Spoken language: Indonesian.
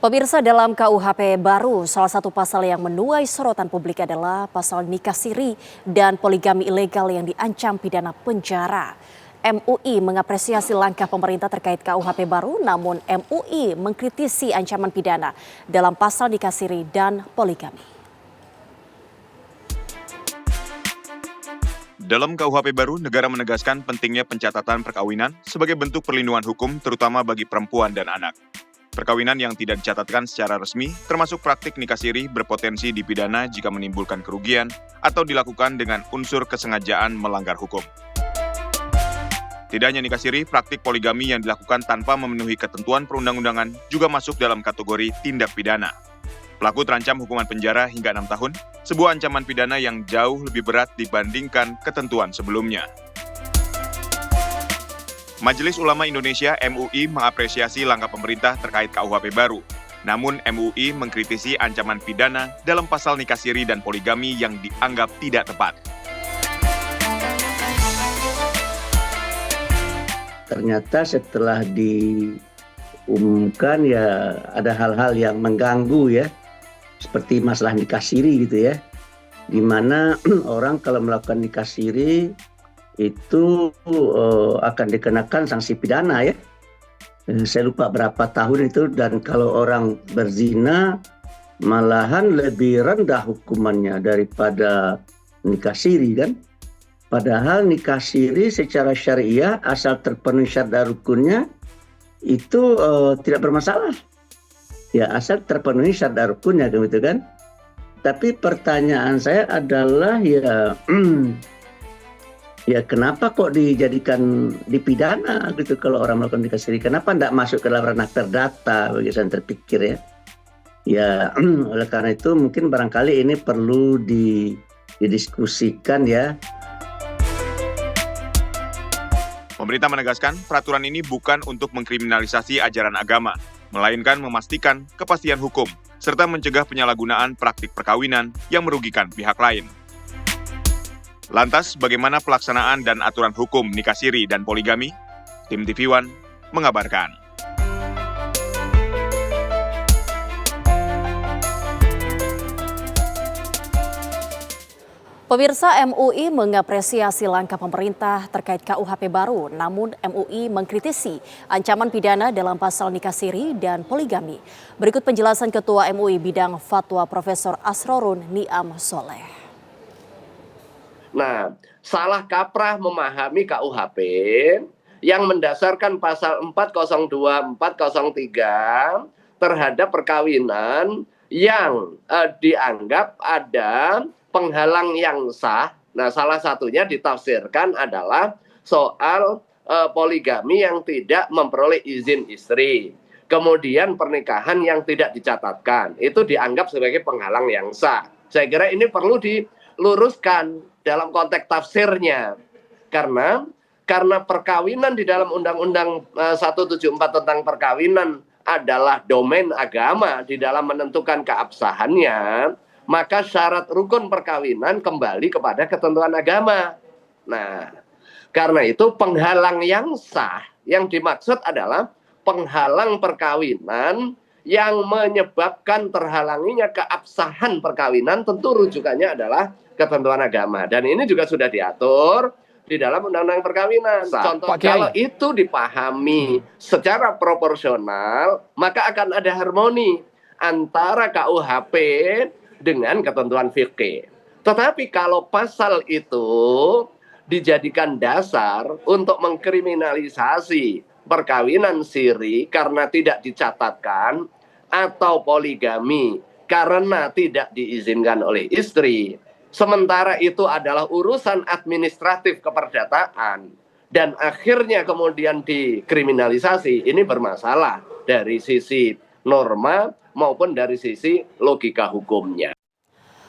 Pemirsa, dalam KUHP baru, salah satu pasal yang menuai sorotan publik adalah pasal nikah siri dan poligami ilegal yang diancam pidana penjara. MUI mengapresiasi langkah pemerintah terkait KUHP baru, namun MUI mengkritisi ancaman pidana dalam pasal nikah siri dan poligami. Dalam KUHP baru, negara menegaskan pentingnya pencatatan perkawinan sebagai bentuk perlindungan hukum terutama bagi perempuan dan anak. Perkawinan yang tidak dicatatkan secara resmi, termasuk praktik nikah siri, berpotensi dipidana jika menimbulkan kerugian atau dilakukan dengan unsur kesengajaan melanggar hukum. Tidak hanya nikah siri, praktik poligami yang dilakukan tanpa memenuhi ketentuan perundang-undangan juga masuk dalam kategori tindak pidana. Pelaku terancam hukuman penjara hingga 6 tahun, sebuah ancaman pidana yang jauh lebih berat dibandingkan ketentuan sebelumnya. Majelis Ulama Indonesia (MUI) mengapresiasi langkah pemerintah terkait KUHP baru. Namun MUI mengkritisi ancaman pidana dalam pasal nikah siri dan poligami yang dianggap tidak tepat. Ternyata setelah diumumkan ya ada hal-hal yang mengganggu ya, seperti masalah nikah siri gitu ya, di mana orang kalau melakukan nikah siri itu akan dikenakan sanksi pidana ya. Saya lupa berapa tahun itu, dan kalau orang berzina malahan lebih rendah hukumannya daripada nikah siri kan. Padahal nikah siri secara syariah asal terpenuhi syarat rukunnya itu tidak bermasalah. Ya, asal terpenuhi syarat rukunnya gitu kan. Tapi pertanyaan saya adalah ya kenapa kok dijadikan dipidana gitu kalau orang melakukan nikah siri? Kenapa tidak masuk ke dalam ranah perdata? Bagi saya terpikir ya. Ya oleh karena itu mungkin barangkali ini perlu didiskusikan ya. Pemerintah menegaskan peraturan ini bukan untuk mengkriminalisasi ajaran agama, melainkan memastikan kepastian hukum, serta mencegah penyalahgunaan praktik perkawinan yang merugikan pihak lain. Lantas, bagaimana pelaksanaan dan aturan hukum nikah siri dan poligami? Tim TV One mengabarkan. Pemirsa, MUI mengapresiasi langkah pemerintah terkait KUHP baru, namun MUI mengkritisi ancaman pidana dalam pasal nikah siri dan poligami. Berikut penjelasan Ketua MUI bidang fatwa Profesor Asrorun Niam Soleh. Nah, salah kaprah memahami KUHP yang mendasarkan pasal 402, 403 terhadap perkawinan yang dianggap ada penghalang yang sah. Nah, salah satunya ditafsirkan adalah soal poligami yang tidak memperoleh izin istri. Kemudian pernikahan yang tidak dicatatkan, itu dianggap sebagai penghalang yang sah. Saya kira ini perlu diluruskan dalam konteks tafsirnya. Karena perkawinan di dalam Undang-Undang 174 tentang perkawinan adalah domain agama di dalam menentukan keabsahannya, maka syarat rukun perkawinan kembali kepada ketentuan agama. Nah, karena itu penghalang yang sah yang dimaksud adalah penghalang perkawinan yang menyebabkan terhalanginya keabsahan perkawinan, tentu rujukannya adalah ketentuan agama. Dan ini juga sudah diatur di dalam Undang-Undang Perkawinan. Contoh, kalau itu dipahami secara proporsional, maka akan ada harmoni antara KUHP dengan ketentuan fikih. Tetapi kalau pasal itu dijadikan dasar untuk mengkriminalisasi perkawinan siri karena tidak dicatatkan, atau poligami karena tidak diizinkan oleh istri, sementara itu adalah urusan administratif keperdataan, dan akhirnya kemudian dikriminalisasi, ini bermasalah dari sisi norma maupun dari sisi logika hukumnya.